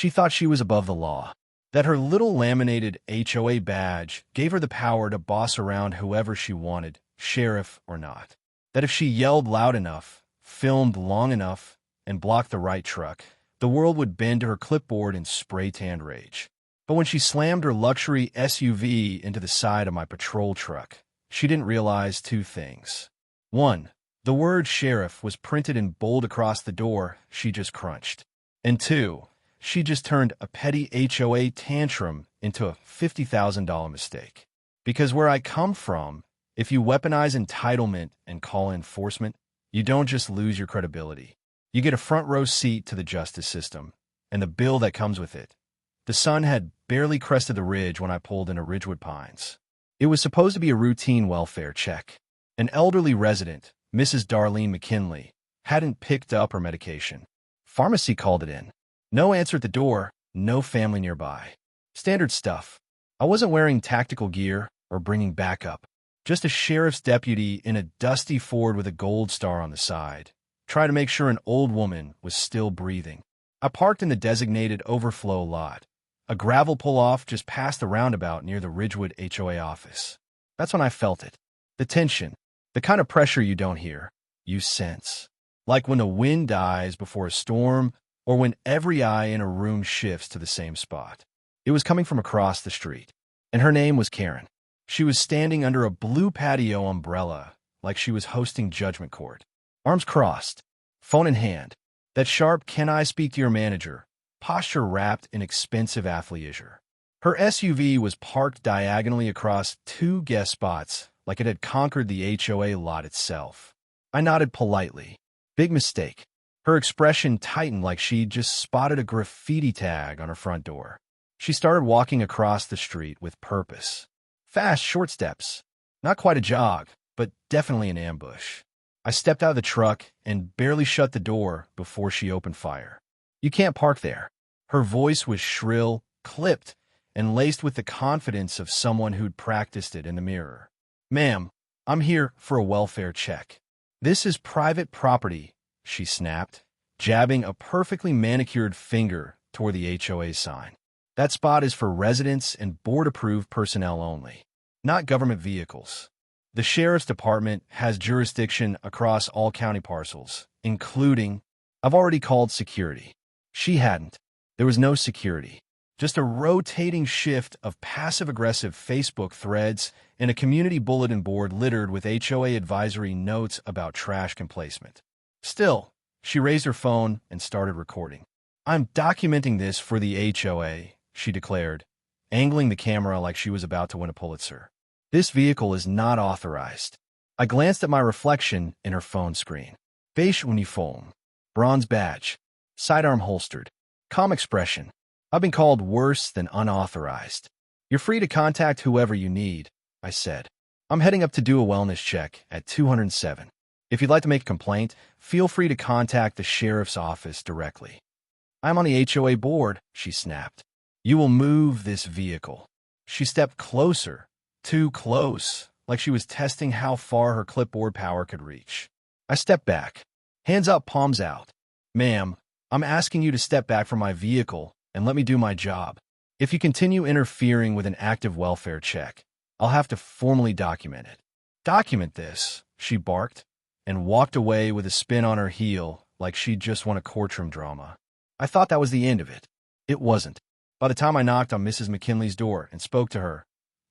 She thought she was above the law, that her little laminated HOA badge gave her the power to boss around whoever she wanted, sheriff or not. That if she yelled loud enough, filmed long enough, and blocked the right truck, the world would bend to her clipboard in spray-tanned rage. But when she slammed her luxury SUV into the side of my patrol truck, she didn't realize two things. One, the word sheriff was printed in bold across the door she just crunched. And two, she just turned a petty HOA tantrum into a $50,000 mistake. Because where I come from, if you weaponize entitlement and call enforcement, you don't just lose your credibility. You get a front row seat to the justice system, and the bill that comes with it. The sun had barely crested the ridge when I pulled into Ridgewood Pines. It was supposed to be a routine welfare check. An elderly resident, Mrs. Darlene McKinley, hadn't picked up her medication. Pharmacy called it in. No answer at the door, no family nearby. Standard stuff. I wasn't wearing tactical gear or bringing backup. Just a sheriff's deputy in a dusty Ford with a gold star on the side, trying to make sure an old woman was still breathing. I parked in the designated overflow lot, a gravel pull-off just past the roundabout near the Ridgewood HOA office. That's when I felt it. The tension. The kind of pressure you don't hear, you sense. Like when the wind dies before a storm, or when every eye in a room shifts to the same spot. It was coming from across the street, and her name was Karen. She was standing under a blue patio umbrella, like she was hosting judgment court. Arms crossed, phone in hand. That sharp, "Can I speak to your manager?" posture wrapped in expensive athleisure. Her SUV was parked diagonally across two guest spots, like it had conquered the HOA lot itself. I nodded politely. Big mistake. Her expression tightened like she'd just spotted a graffiti tag on her front door. She started walking across the street with purpose. Fast, short steps. Not quite a jog, but definitely an ambush. I stepped out of the truck and barely shut the door before she opened fire. "You can't park there." Her voice was shrill, clipped, and laced with the confidence of someone who'd practiced it in the mirror. "Ma'am, I'm here for a welfare check." "This is private property," she snapped, jabbing a perfectly manicured finger toward the HOA sign. "That spot is for residents and board-approved personnel only, not government vehicles. The sheriff's department has jurisdiction across all county parcels, including—" I've already called security. She hadn't. There was no security. Just a rotating shift of passive-aggressive Facebook threads and a community bulletin board littered with HOA advisory notes about trash placement. Still, she raised her phone and started recording. "I'm documenting this for the HOA," she declared, angling the camera like she was about to win a Pulitzer. "This vehicle is not authorized." I glanced at my reflection in her phone screen. Beige uniform. Bronze badge. Sidearm holstered. Calm expression. "I've been called worse than unauthorized." "You're free to contact whoever you need," I said. "I'm heading up to do a wellness check at 207. If you'd like to make a complaint, feel free to contact the sheriff's office directly." "I'm on the HOA board," she snapped. "You will move this vehicle." She stepped closer, too close, like she was testing how far her clipboard power could reach. I stepped back. Hands up, palms out. "Ma'am, I'm asking you to step back from my vehicle and let me do my job. If you continue interfering with an active welfare check, I'll have to formally document it." "Document this," she barked, and walked away with a spin on her heel like she'd just won a courtroom drama. I thought that was the end of it. It wasn't. By the time I knocked on Mrs. McKinley's door and spoke to her,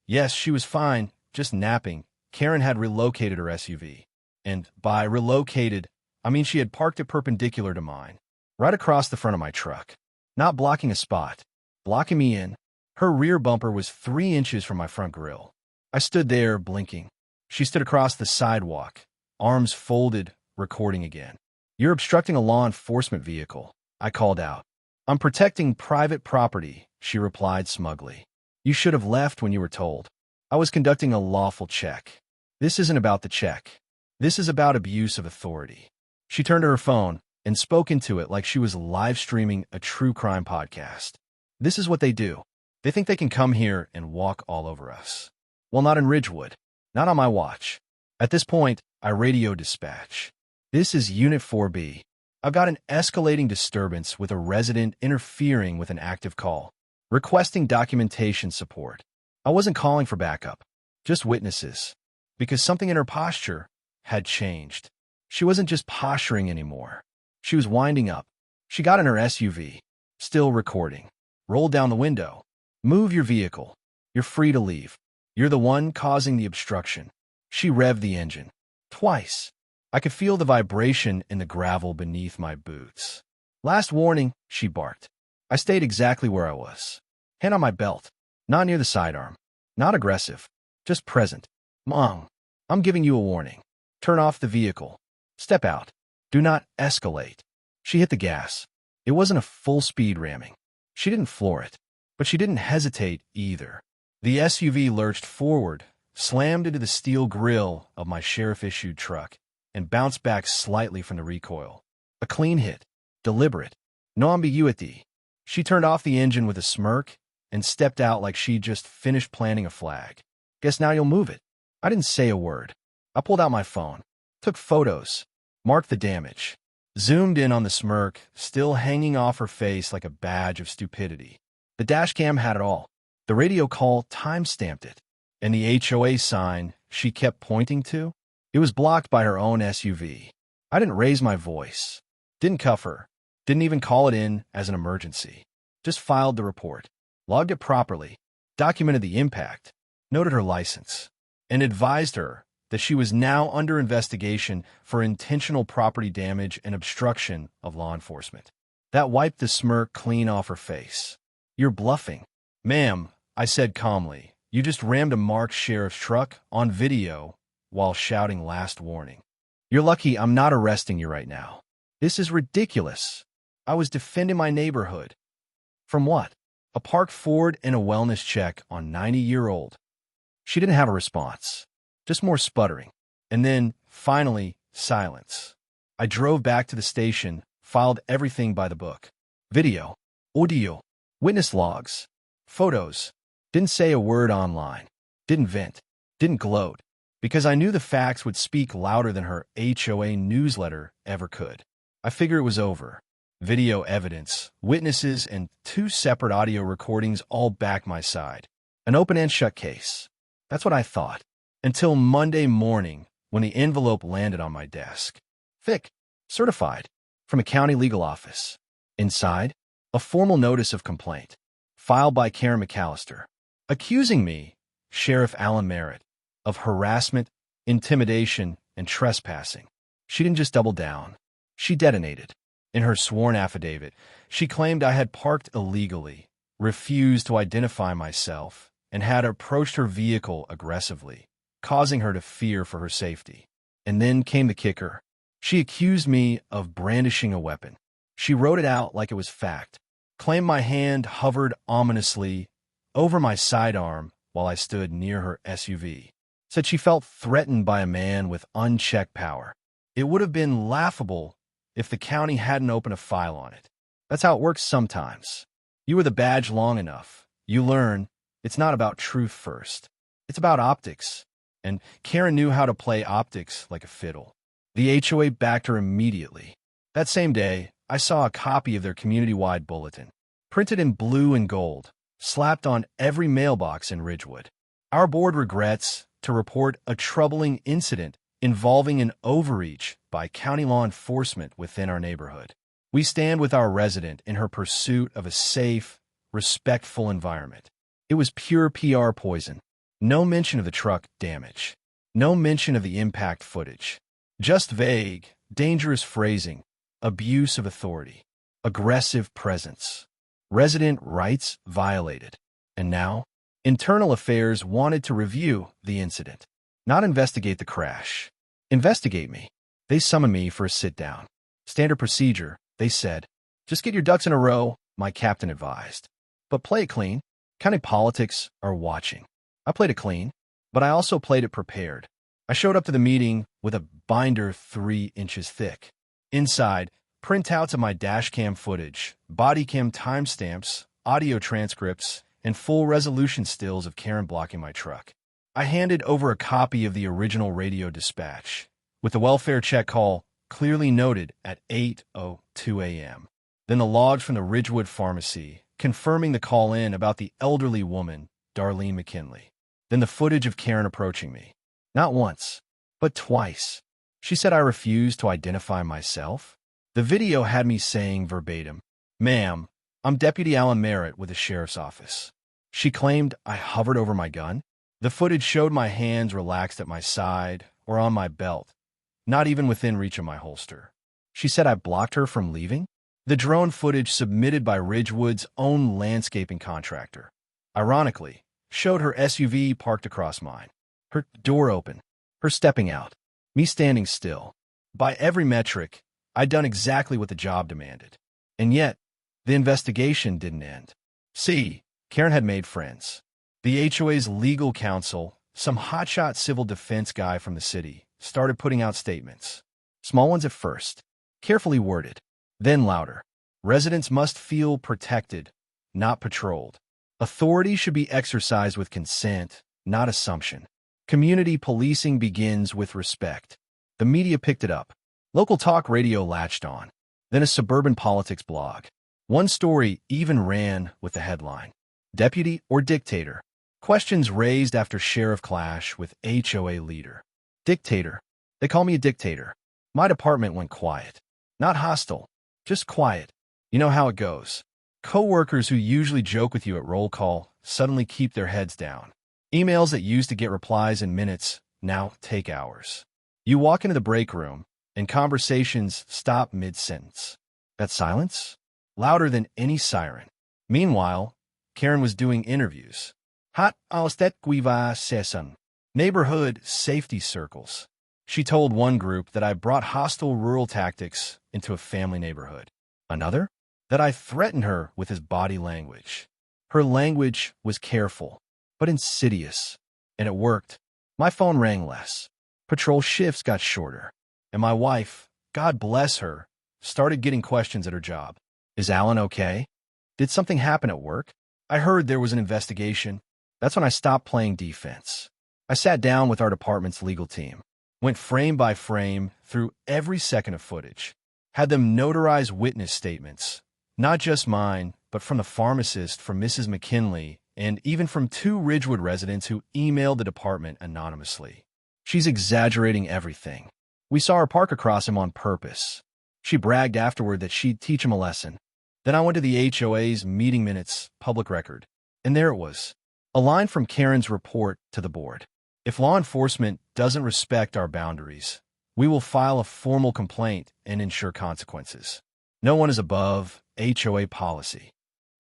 yes, she was fine, just napping. Karen had relocated her SUV. And by relocated, I mean she had parked it perpendicular to mine, right across the front of my truck. Not blocking a spot, blocking me in. Her rear bumper was 3 inches from my front grill. I stood there, blinking. She stood across the sidewalk, arms folded, recording again. "You're obstructing a law enforcement vehicle," I called out. "I'm protecting private property," she replied smugly. "You should have left when you were told. I was conducting a lawful check." "This isn't about the check. This is about abuse of authority." She turned to her phone and spoke into it like she was live streaming a true crime podcast. "This is what they do. They think they can come here and walk all over us. Well, not in Ridgewood. Not on my watch." At this point, I radioed dispatch. "This is Unit 4B. I've got an escalating disturbance with a resident interfering with an active call, requesting documentation support. I wasn't calling for backup, just witnesses, because something in her posture had changed. She wasn't just posturing anymore. She was winding up. She got in her SUV, still recording, rolled down the window. Move your vehicle. You're free to leave. You're the one causing the obstruction. She revved the engine. Twice. I could feel the vibration in the gravel beneath my boots. Last warning, she barked. I stayed exactly where I was. Hand on my belt. Not near the sidearm. Not aggressive. Just present. Mom, I'm giving you a warning. Turn off the vehicle. Step out. Do not escalate. She hit the gas. It wasn't a full-speed ramming. She didn't floor it. But she didn't hesitate either. The SUV lurched forward, slammed into the steel grille of my sheriff-issued truck, and bounced back slightly from the recoil. A clean hit. Deliberate. No ambiguity. She turned off the engine with a smirk and stepped out like she'd just finished planting a flag. Guess now you'll move it. I didn't say a word. I pulled out my phone, took photos, marked the damage, zoomed in on the smirk, still hanging off her face like a badge of stupidity. The dashcam had it all. The radio call time-stamped it. And the HOA sign she kept pointing to? It was blocked by her own SUV. I didn't raise my voice. Didn't cuff her. Didn't even call it in as an emergency. Just filed the report. Logged it properly. Documented the impact. Noted her license. And advised her that she was now under investigation for intentional property damage and obstruction of law enforcement. That wiped the smirk clean off her face. You're bluffing. Ma'am, I said calmly, you just rammed a marked sheriff's truck on video while shouting last warning. You're lucky I'm not arresting you right now. This is ridiculous. I was defending my neighborhood. From what? A parked Ford and a wellness check on 90-year-old. She didn't have a response. Just more sputtering. And then, finally, silence. I drove back to the station, filed everything by the book. Video. Audio. Witness logs. Photos. Didn't say a word online. Didn't vent. Didn't gloat. Because I knew the facts would speak louder than her HOA newsletter ever could. I figured it was over. Video evidence, witnesses, and 2 separate audio recordings all back my side. An open and shut case. That's what I thought. Until Monday morning, when the envelope landed on my desk. Thick. Certified. From a county legal office. Inside, a formal notice of complaint. Filed by Karen McAllister. Accusing me, Sheriff Alan Merritt, of harassment, intimidation, and trespassing. She didn't just double down. She detonated. In her sworn affidavit, she claimed I had parked illegally, refused to identify myself, and had approached her vehicle aggressively, causing her to fear for her safety. And then came the kicker. She accused me of brandishing a weapon. She wrote it out like it was fact, claimed my hand hovered ominously over my sidearm while I stood near her SUV. Said she felt threatened by a man with unchecked power. It would have been laughable if the county hadn't opened a file on it. That's how it works sometimes. You wear the badge long enough, you learn it's not about truth first. It's about optics. And Karen knew how to play optics like a fiddle. The HOA backed her immediately. That same day, I saw a copy of their community-wide bulletin, printed in blue and gold, slapped on every mailbox in Ridgewood. Our board regrets to report a troubling incident involving an overreach by county law enforcement within our neighborhood. We stand with our resident in her pursuit of a safe, respectful environment. It was pure PR poison. No mention of the truck damage. No mention of the impact footage. Just vague, dangerous phrasing, abuse of authority, aggressive presence, resident rights violated. And now, Internal Affairs wanted to review the incident, not investigate the crash. Investigate me. They summoned me for a sit-down. Standard procedure, they said. Just get your ducks in a row, my captain advised. But play it clean. County politics are watching. I played it clean, but I also played it prepared. I showed up to the meeting with a binder 3 inches thick. Inside, printouts of my dashcam footage, body cam timestamps, audio transcripts, and full resolution stills of Karen blocking my truck. I handed over a copy of the original radio dispatch, with the welfare check call clearly noted at 8:02 a.m. Then the log from the Ridgewood Pharmacy, confirming the call-in about the elderly woman, Darlene McKinley. Then the footage of Karen approaching me. Not once, but twice. She said I refused to identify myself. The video had me saying verbatim, "Ma'am, I'm Deputy Alan Merritt with the Sheriff's Office." She claimed I hovered over my gun. The footage showed my hands relaxed at my side or on my belt, not even within reach of my holster. She said I blocked her from leaving. The drone footage submitted by Ridgewood's own landscaping contractor, ironically, showed her SUV parked across mine, her door open, her stepping out, me standing still. By every metric, I'd done exactly what the job demanded. And yet, the investigation didn't end. See, Karen had made friends. The HOA's legal counsel, some hotshot civil defense guy from the city, started putting out statements. Small ones at first, carefully worded, then louder. Residents must feel protected, not patrolled. Authority should be exercised with consent, not assumption. Community policing begins with respect. The media picked it up. Local talk radio latched on. Then a suburban politics blog. One story even ran with the headline, "Deputy or Dictator?" Questions raised after sheriff clash with HOA leader. Dictator. They call me a dictator. My department went quiet. Not hostile, just quiet. You know how it goes. Co-workers who usually joke with you at roll call suddenly keep their heads down. Emails that used to get replies in minutes now take hours. You walk into the break room, and conversations stop mid-sentence. That silence? Louder than any siren. Meanwhile, Karen was doing interviews. Hot austet guiva seson. Neighborhood safety circles. She told one group that I brought hostile rural tactics into a family neighborhood. Another? That I threatened her with his body language. Her language was careful, but insidious. And it worked. My phone rang less. Patrol shifts got shorter. And my wife, God bless her, started getting questions at her job. Is Alan okay? Did something happen at work? I heard there was an investigation. That's when I stopped playing defense. I sat down with our department's legal team, went frame by frame through every second of footage, had them notarize witness statements, not just mine, but from the pharmacist, from Mrs. McKinley, and even from 2 Ridgewood residents who emailed the department anonymously. She's exaggerating everything. We saw her park across him on purpose. She bragged afterward that she'd teach him a lesson. Then I went to the HOA's meeting minutes, public record, and there it was. A line from Karen's report to the board. If law enforcement doesn't respect our boundaries, we will file a formal complaint and ensure consequences. No one is above HOA policy.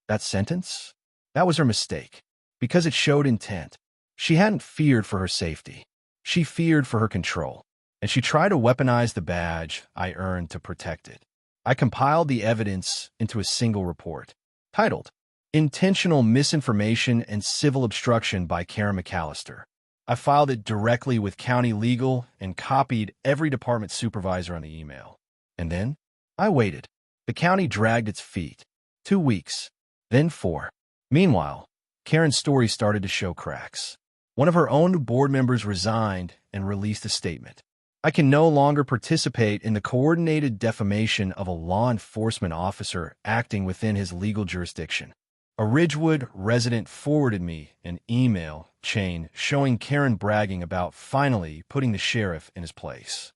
That sentence? That was her mistake, because it showed intent. She hadn't feared for her safety. She feared for her control, and she tried to weaponize the badge I earned to protect it. I compiled the evidence into a single report, titled, "Intentional Misinformation and Civil Obstruction by Karen McAllister." I filed it directly with county legal and copied every department supervisor on the email. And then, I waited. The county dragged its feet. 2 weeks, then 4. Meanwhile, Karen's story started to show cracks. One of her own board members resigned and released a statement. I can no longer participate in the coordinated defamation of a law enforcement officer acting within his legal jurisdiction. A Ridgewood resident forwarded me an email chain showing Karen bragging about finally putting the sheriff in his place.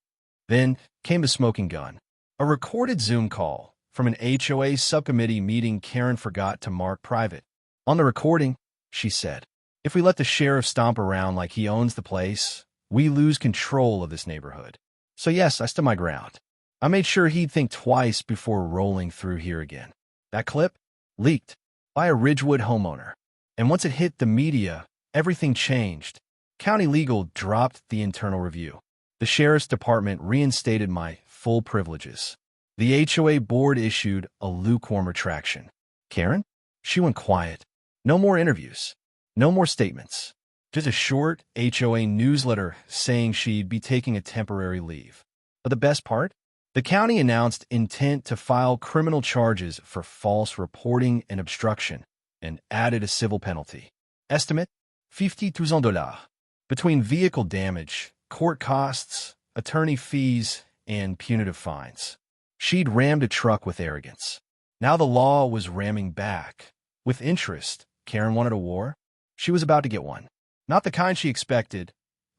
Then came the smoking gun. A recorded Zoom call from an HOA subcommittee meeting Karen forgot to mark private. On the recording, she said, "If we let the sheriff stomp around like he owns the place, we lose control of this neighborhood." So yes, I stood my ground. I made sure he'd think twice before rolling through here again. That clip leaked by a Ridgewood homeowner. And once it hit the media, everything changed. County legal dropped the internal review. The sheriff's department reinstated my full privileges. The HOA board issued a lukewarm retraction. Karen? She went quiet. No more interviews. No more statements. Just a short HOA newsletter saying she'd be taking a temporary leave. But the best part? The county announced intent to file criminal charges for false reporting and obstruction and added a civil penalty. Estimate, $50,000. Between vehicle damage, court costs, attorney fees, and punitive fines. She'd rammed a truck with arrogance. Now the law was ramming back. With interest, Karen wanted a war. She was about to get one. Not the kind she expected.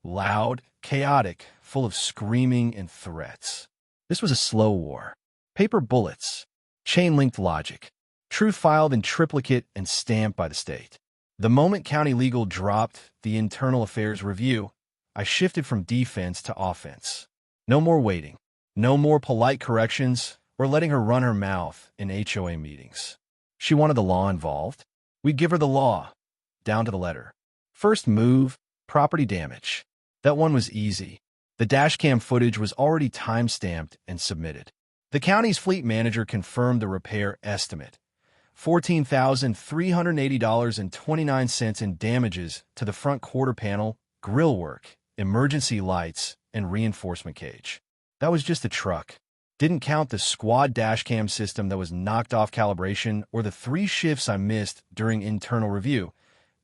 Loud, chaotic, full of screaming and threats. This was a slow war. Paper bullets. Chain-linked logic. Truth filed in triplicate and stamped by the state. The moment county legal dropped the internal affairs review, I shifted from defense to offense. No more waiting. No more polite corrections or letting her run her mouth in HOA meetings. She wanted the law involved. We'd give her the law, down to the letter. First move, property damage. That one was easy. The dashcam footage was already time-stamped and submitted. The county's fleet manager confirmed the repair estimate. $14,380.29 in damages to the front quarter panel, grillwork, emergency lights, and reinforcement cage. That was just the truck. Didn't count the squad dashcam system that was knocked off calibration or the 3 shifts I missed during internal review,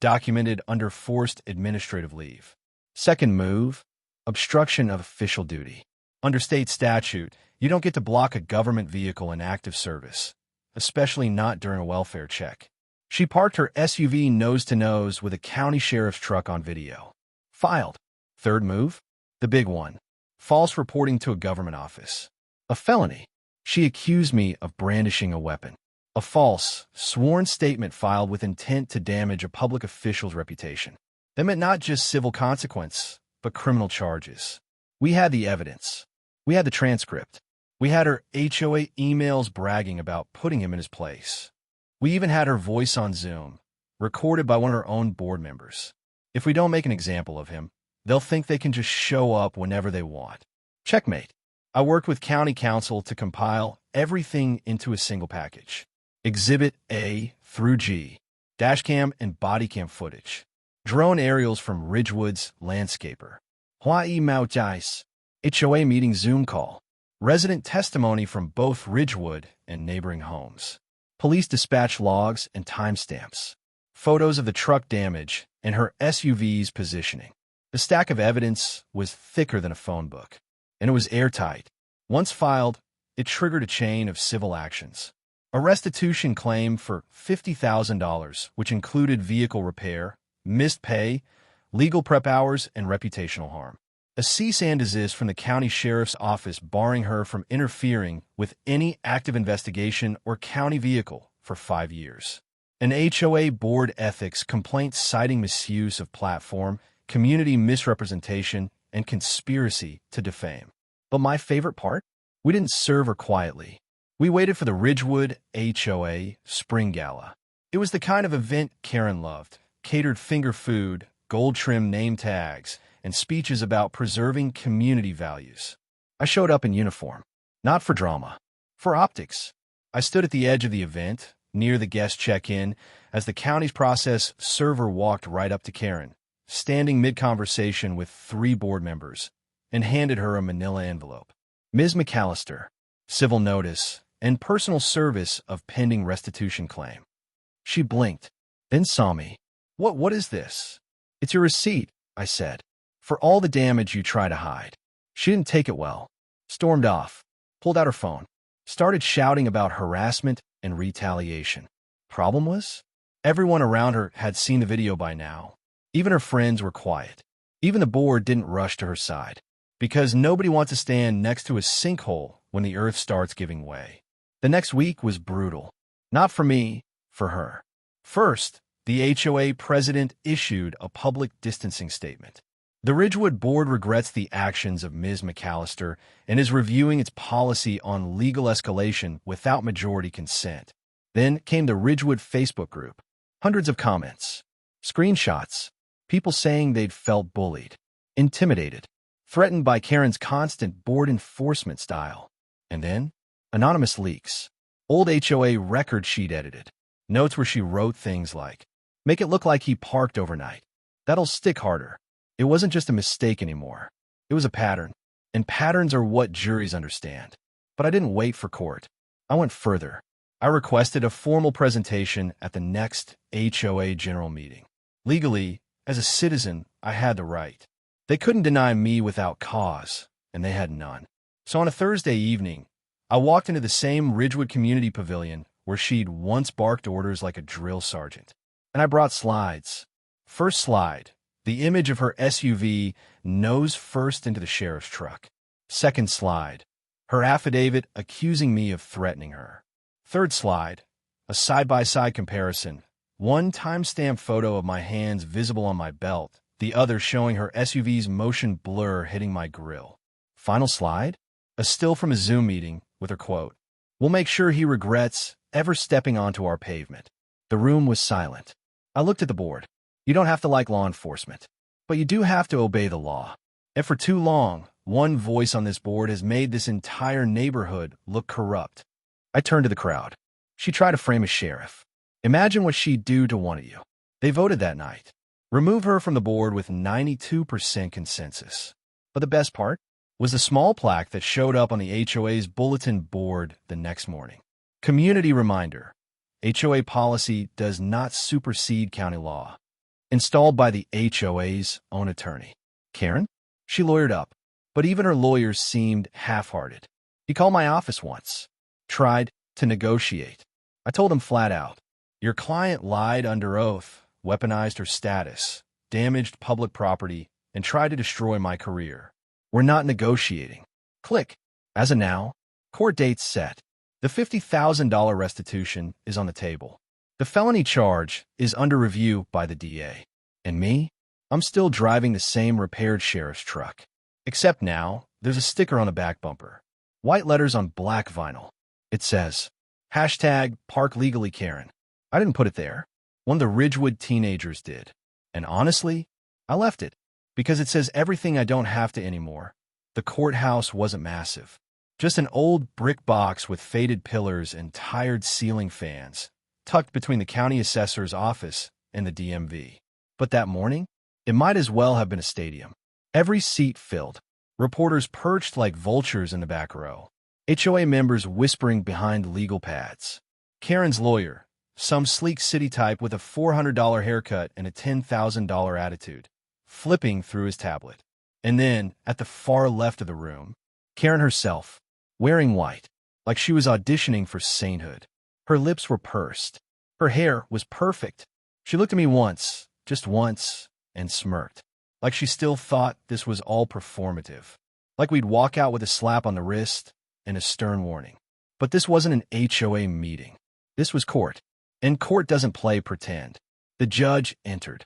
documented under forced administrative leave. Second move, obstruction of official duty. Under state statute, you don't get to block a government vehicle in active service, especially not during a welfare check. She parked her SUV nose-to-nose with a county sheriff's truck on video. Filed. Third move, the big one, false reporting to a government office. A felony. She accused me of brandishing a weapon. A false, sworn statement filed with intent to damage a public official's reputation. That meant not just civil consequence, but criminal charges. We had the evidence. We had the transcript. We had her HOA emails bragging about putting him in his place. We even had her voice on Zoom, recorded by one of her own board members. If we don't make an example of him, they'll think they can just show up whenever they want. Checkmate. I worked with county council to compile everything into a single package. Exhibit A through G, dashcam and bodycam footage. Drone aerials from Ridgewood's landscaper. Hawaii Mauti's HOA meeting Zoom call. Resident testimony from both Ridgewood and neighboring homes. Police dispatch logs and timestamps. Photos of the truck damage and her SUV's positioning. The stack of evidence was thicker than a phone book, and it was airtight. Once filed, it triggered a chain of civil actions. A restitution claim for $50,000, which included vehicle repair, missed pay, legal prep hours, and reputational harm. A cease and desist from the county sheriff's office barring her from interfering with any active investigation or county vehicle for 5 years. An HOA board ethics complaint citing misuse of platform, community misrepresentation, and conspiracy to defame. But my favorite part? We didn't serve her quietly. We waited for the Ridgewood HOA Spring Gala. It was the kind of event Karen loved. Catered finger food, gold-trimmed name tags, and speeches about preserving community values. I showed up in uniform. Not for drama. For optics. I stood at the edge of the event, near the guest check-in, as the county's process server walked right up to Karen, standing mid-conversation with 3 board members, and handed her a manila envelope. Ms. McAllister, civil notice, and personal service of pending restitution claim. She blinked, then saw me. What is this? It's your receipt, I said, for all the damage you try to hide. She didn't take it well. Stormed off, pulled out her phone, started shouting about harassment and retaliation. Problem was, everyone around her had seen the video by now. Even her friends were quiet. Even the board didn't rush to her side, because nobody wants to stand next to a sinkhole when the earth starts giving way. The next week was brutal. Not for me, for her. First, the HOA president issued a public distancing statement. The Ridgewood board regrets the actions of Ms. McAllister and is reviewing its policy on legal escalation without majority consent. Then came the Ridgewood Facebook group. Hundreds of comments. Screenshots. People saying they'd felt bullied, intimidated, threatened by Karen's constant board enforcement style. And then, anonymous leaks. Old HOA record sheet edited. Notes where she wrote things like, "Make it look like he parked overnight. That'll stick harder." It wasn't just a mistake anymore. It was a pattern. And patterns are what juries understand. But I didn't wait for court. I went further. I requested a formal presentation at the next HOA general meeting. Legally, as a citizen, I had the right. They couldn't deny me without cause, and they had none. So on a Thursday evening, I walked into the same Ridgewood Community Pavilion where she'd once barked orders like a drill sergeant. And I brought slides. First slide, the image of her SUV nose first into the sheriff's truck. Second slide, her affidavit accusing me of threatening her. Third slide, a side-by-side comparison. One timestamp photo of my hands visible on my belt, the other showing her SUV's motion blur hitting my grill. Final slide, a still from a Zoom meeting with her quote, "We'll make sure he regrets ever stepping onto our pavement." The room was silent. I looked at the board. You don't have to like law enforcement, but you do have to obey the law. And for too long, one voice on this board has made this entire neighborhood look corrupt. I turned to the crowd. She tried to frame a sheriff. Imagine what she'd do to one of you. They voted that night. Remove her from the board with 92% consensus. But the best part was the small plaque that showed up on the HOA's bulletin board the next morning. Community reminder: HOA policy does not supersede county law. Installed by the HOA's own attorney. Karen? She lawyered up, but even her lawyers seemed half-hearted. He called my office once, tried to negotiate. I told him flat out, your client lied under oath, weaponized her status, damaged public property, and tried to destroy my career. We're not negotiating. Click. As of now, court date's set. The $50,000 restitution is on the table. The felony charge is under review by the DA. And me? I'm still driving the same repaired sheriff's truck. Except now, there's a sticker on the back bumper. White letters on black vinyl. It says, #Park Legally Karen. I didn't put it there. One of the Ridgewood teenagers did. And honestly, I left it. Because it says everything I don't have to anymore. The courthouse wasn't massive. Just an old brick box with faded pillars and tired ceiling fans, tucked between the county assessor's office and the DMV. But that morning, it might as well have been a stadium. Every seat filled. Reporters perched like vultures in the back row. HOA members whispering behind legal pads. Karen's lawyer, some sleek city type with a $400 haircut and a $10,000 attitude, flipping through his tablet. And then, at the far left of the room, Karen herself, wearing white, like she was auditioning for sainthood. Her lips were pursed. Her hair was perfect. She looked at me once, just once, and smirked, like she still thought this was all performative, like we'd walk out with a slap on the wrist and a stern warning. But this wasn't an HOA meeting. This was court, and court doesn't play pretend. The judge entered.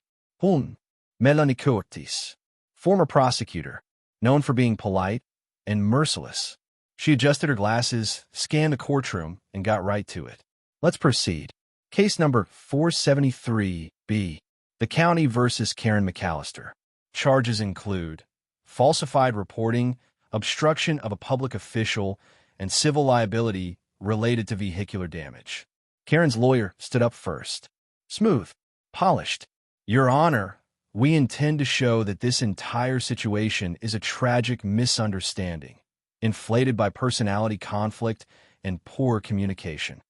Melanie Curtis, former prosecutor, known for being polite and merciless. She adjusted her glasses, scanned the courtroom, and got right to it. Let's proceed. Case number 473B. The County versus Karen McAllister. Charges include falsified reporting, obstruction of a public official, and civil liability related to vehicular damage. Karen's lawyer stood up first. Smooth, polished. Your Honor, we intend to show that this entire situation is a tragic misunderstanding, inflated by personality conflict and poor communication.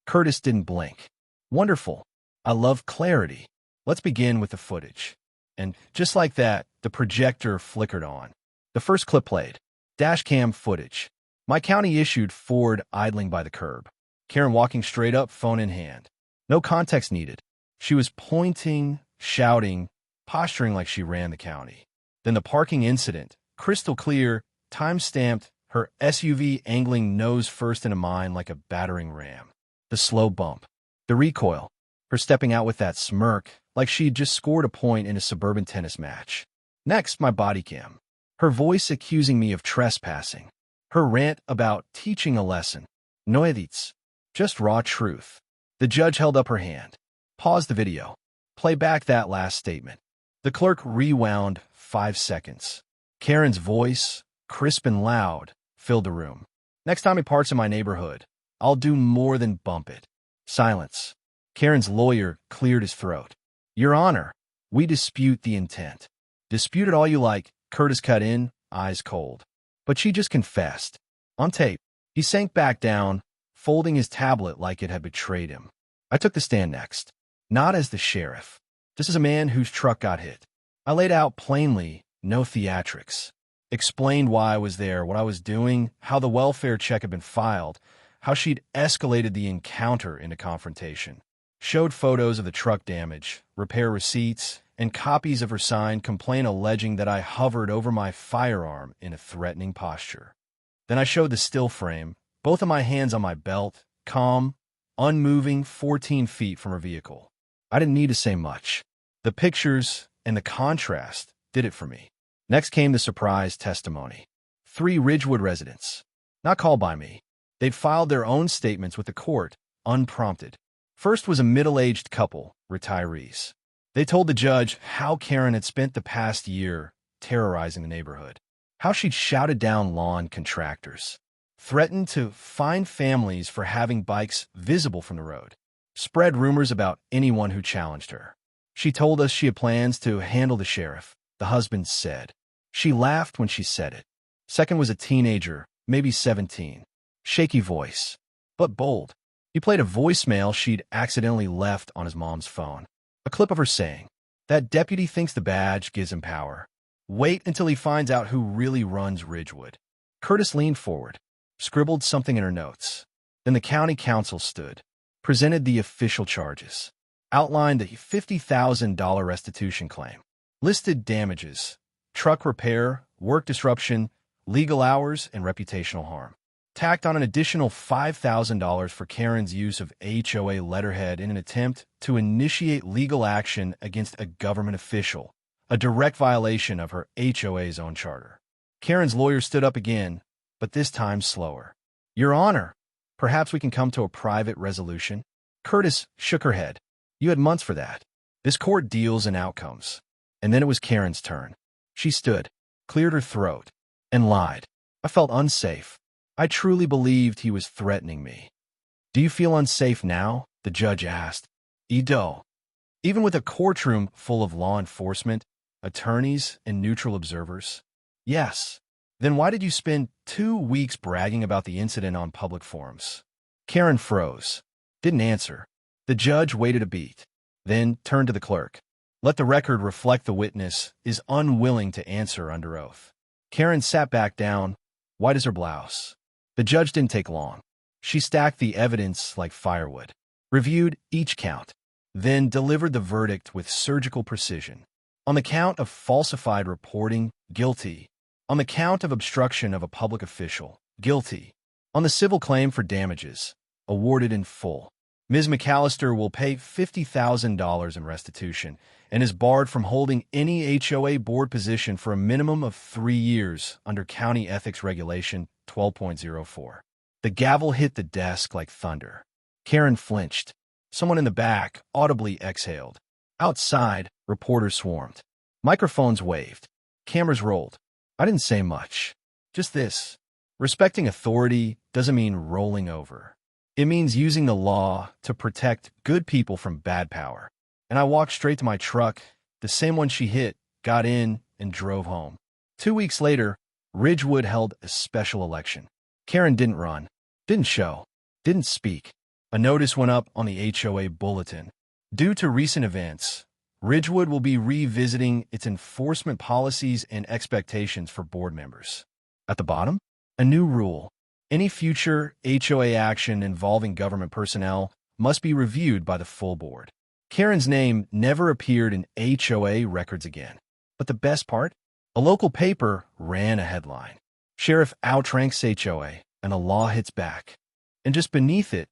Curtis didn't blink. Wonderful. I love clarity. Let's begin with the footage. And just like that, the projector flickered on. The first clip played. Dashcam footage. My county-issued Ford idling by the curb. Karen walking straight up, phone in hand. No context needed. She was pointing, shouting, posturing like she ran the county. Then the parking incident, crystal clear, time-stamped, her SUV angling nose first into mine like a battering ram. The slow bump. The recoil. Her stepping out with that smirk, like she'd just scored a point in a suburban tennis match. Next, my body cam. Her voice accusing me of trespassing. Her rant about teaching a lesson. No edits. Just raw truth. The judge held up her hand. Pause the video. Play back that last statement. The clerk rewound 5 seconds. Karen's voice, crisp and loud, filled the room. Next time he parks in my neighborhood, I'll do more than bump it. Silence. Karen's lawyer cleared his throat. Your Honor, we dispute the intent. Dispute it all you like, Curtis cut in, eyes cold. But she just confessed. On tape, he sank back down, folding his tablet like it had betrayed him. I took the stand next. Not as the sheriff. Just as a man whose truck got hit. I laid out plainly, no theatrics. explained why I was there, what I was doing, how the welfare check had been filed, how she'd escalated the encounter into confrontation. Showed photos of the truck damage, repair receipts, and copies of her signed complaint alleging that I hovered over my firearm in a threatening posture. Then I showed the still frame, both of my hands on my belt, calm, unmoving 14 feet from her vehicle. I didn't need to say much. The pictures and the contrast did it for me. Next came the surprise testimony. 3 Ridgewood residents, not called by me. They'd filed their own statements with the court, unprompted. First was a middle-aged couple, retirees. They told the judge how Karen had spent the past year terrorizing the neighborhood, how she'd shouted down lawn contractors, threatened to fine families for having bikes visible from the road, spread rumors about anyone who challenged her. She told us she had plans to handle the sheriff, the husband said. She laughed when she said it. Second was a teenager, maybe 17. Shaky voice, but bold. He played a voicemail she'd accidentally left on his mom's phone. A clip of her saying, "That deputy thinks the badge gives him power. Wait until he finds out who really runs Ridgewood." Curtis leaned forward, scribbled something in her notes. Then the county counsel stood, presented the official charges, outlined the $50,000 restitution claim, listed damages, truck repair, work disruption, legal hours, and reputational harm. Tacked on an additional $5,000 for Karen's use of HOA letterhead in an attempt to initiate legal action against a government official, a direct violation of her HOA's own charter. Karen's lawyer stood up again, but this time slower. "Your Honor, perhaps we can come to a private resolution?" Curtis shook her head. "You had months for that. This court deals in outcomes." And then it was Karen's turn. She stood, cleared her throat, and lied. "I felt unsafe. I truly believed he was threatening me." "Do you feel unsafe now?" the judge asked. "Edo." Even with a courtroom full of law enforcement, attorneys, and neutral observers? "Yes." "Then why did you spend 2 weeks bragging about the incident on public forums?" Karen froze. Didn't answer. The judge waited a beat, then turned to the clerk. "Let the record reflect the witness is unwilling to answer under oath." Karen sat back down, white as her blouse. The judge didn't take long. She stacked the evidence like firewood, reviewed each count, then delivered the verdict with surgical precision. On the count of falsified reporting, guilty. On the count of obstruction of a public official, guilty. On the civil claim for damages, awarded in full. Ms. McAllister will pay $50,000 in restitution and is barred from holding any HOA board position for a minimum of 3 years under County Ethics Regulation 12.04. The gavel hit the desk like thunder. Karen flinched. Someone in the back audibly exhaled. Outside, reporters swarmed. Microphones waved. Cameras rolled. I didn't say much. Just this. Respecting authority doesn't mean rolling over. It means using the law to protect good people from bad power. And I walked straight to my truck, the same one she hit, got in, and drove home. 2 weeks later, Ridgewood held a special election. Karen didn't run, didn't show, didn't speak. A notice went up on the HOA bulletin. Due to recent events, Ridgewood will be revisiting its enforcement policies and expectations for board members. At the bottom, a new rule. Any future HOA action involving government personnel must be reviewed by the full board. Karen's name never appeared in HOA records again. But the best part? A local paper ran a headline. "Sheriff outranks HOA, and a law hits back." And just beneath it,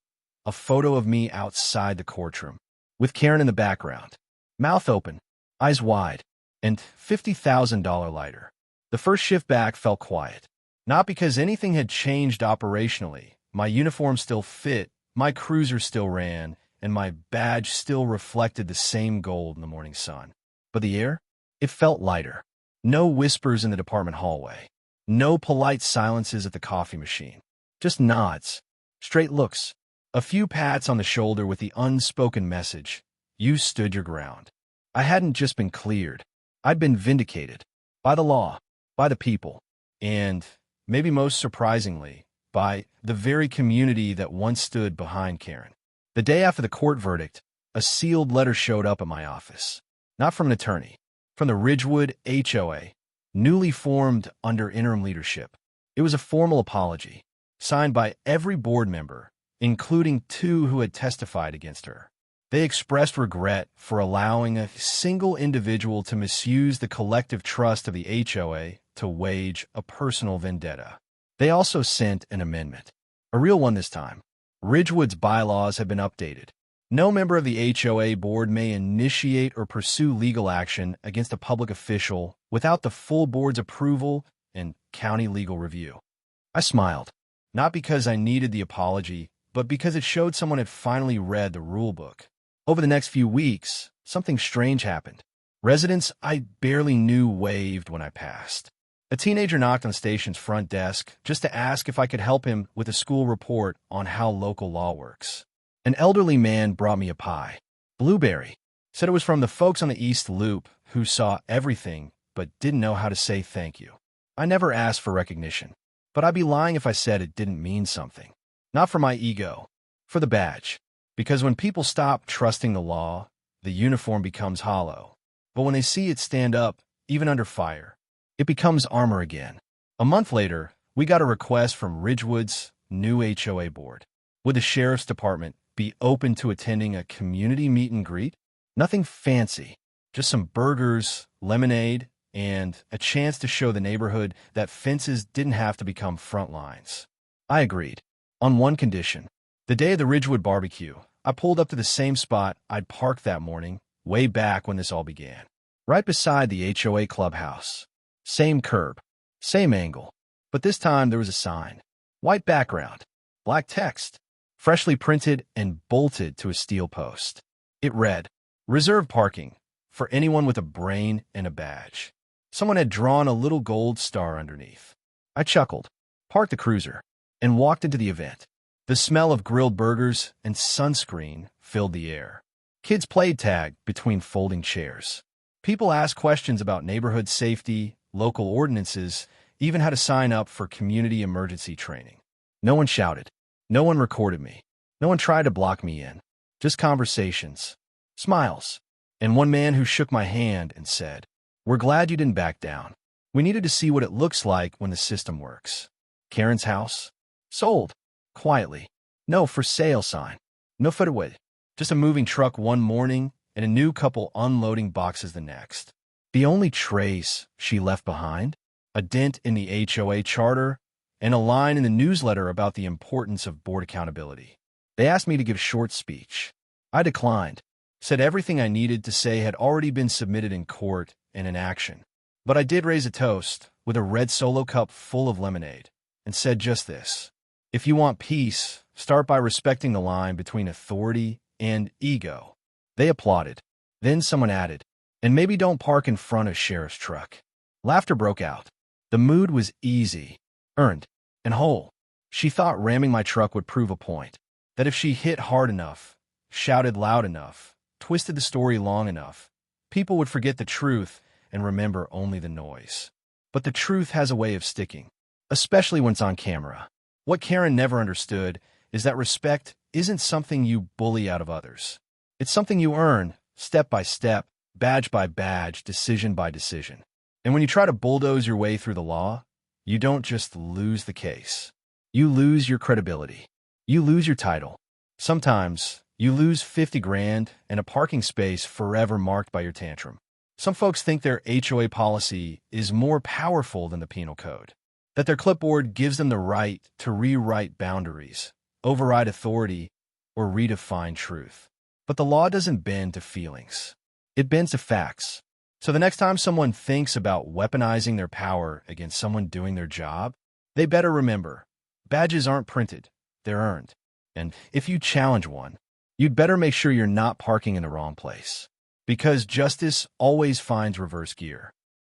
a photo of me outside the courtroom, with Karen in the background, mouth open, eyes wide, and $50,000 lighter. The first shift back felt quiet. Not because anything had changed operationally. My uniform still fit, my cruiser still ran, and my badge still reflected the same gold in the morning sun. But the air? It felt lighter. No whispers in the department hallway. No polite silences at the coffee machine. Just nods, straight looks, a few pats on the shoulder with the unspoken message, "You stood your ground." I hadn't just been cleared. I'd been vindicated. By the law, by the people, and, maybe most surprisingly, by the very community that once stood behind Karen. The day after the court verdict, a sealed letter showed up at my office. Not from an attorney, from the Ridgewood HOA. newly formed under interim leadership. It was a formal apology, signed by every board member, including 2 who had testified against her. They expressed regret for allowing a single individual to misuse the collective trust of the HOA to wage a personal vendetta. They also sent an amendment, a real one this time. Ridgewood's bylaws have been updated. No member of the HOA board may initiate or pursue legal action against a public official without the full board's approval and county legal review. I smiled, not because I needed the apology, but because it showed someone had finally read the rulebook. Over the next few weeks, something strange happened. Residents I barely knew waved when I passed. A teenager knocked on the station's front desk just to ask if I could help him with a school report on how local law works. An elderly man brought me a pie. Blueberry. Said it was from the folks on the East Loop who saw everything but didn't know how to say thank you. I never asked for recognition, but I'd be lying if I said it didn't mean something. Not for my ego, for the badge. Because when people stop trusting the law, the uniform becomes hollow. But when they see it stand up, even under fire, it becomes armor again. A month later, we got a request from Ridgewood's new HOA board. Would the sheriff's department be open to attending a community meet and greet? Nothing fancy, just some burgers, lemonade, and a chance to show the neighborhood that fences didn't have to become front lines. I agreed, on one condition. The day of the Ridgewood barbecue, I pulled up to the same spot I'd parked that morning, way back when this all began. Right beside the HOA clubhouse. Same curb, same angle. But this time there was a sign. White background, black text, freshly printed and bolted to a steel post. It read, "Reserve parking for anyone with a brain and a badge." Someone had drawn a little gold star underneath. I chuckled, parked the cruiser, and walked into the event. The smell of grilled burgers and sunscreen filled the air. Kids played tag between folding chairs. People asked questions about neighborhood safety, local ordinances, even how to sign up for community emergency training. No one shouted. No one recorded me. No one tried to block me in. Just conversations, smiles, and one man who shook my hand and said, "We're glad you didn't back down. We needed to see what it looks like when the system works." Karen's house? Sold. Quietly. No for sale sign. No footaway. Just a moving truck one morning and a new couple unloading boxes the next. The only trace she left behind? A dent in the HOA charter and a line in the newsletter about the importance of board accountability. They asked me to give a short speech. I declined. Said everything I needed to say had already been submitted in court and in action. But I did raise a toast with a red Solo cup full of lemonade and said just this. If you want peace, start by respecting the line between authority and ego. They applauded. Then someone added, and maybe don't park in front of sheriff's truck. Laughter broke out. The mood was easy, earned, and whole. She thought ramming my truck would prove a point. That if she hit hard enough, shouted loud enough, twisted the story long enough, people would forget the truth and remember only the noise. But the truth has a way of sticking, especially when it's on camera. What Karen never understood is that respect isn't something you bully out of others. It's something you earn, step by step, badge by badge, decision by decision. And when you try to bulldoze your way through the law, you don't just lose the case. You lose your credibility. You lose your title. Sometimes, you lose 50 grand and a parking space forever marked by your tantrum. Some folks think their HOA policy is more powerful than the penal code, that their clipboard gives them the right to rewrite boundaries, override authority, or redefine truth. But the law doesn't bend to feelings. It bends to facts. So the next time someone thinks about weaponizing their power against someone doing their job, they better remember, badges aren't printed, they're earned. And if you challenge one, you'd better make sure you're not parking in the wrong place. Because justice always finds reverse gear.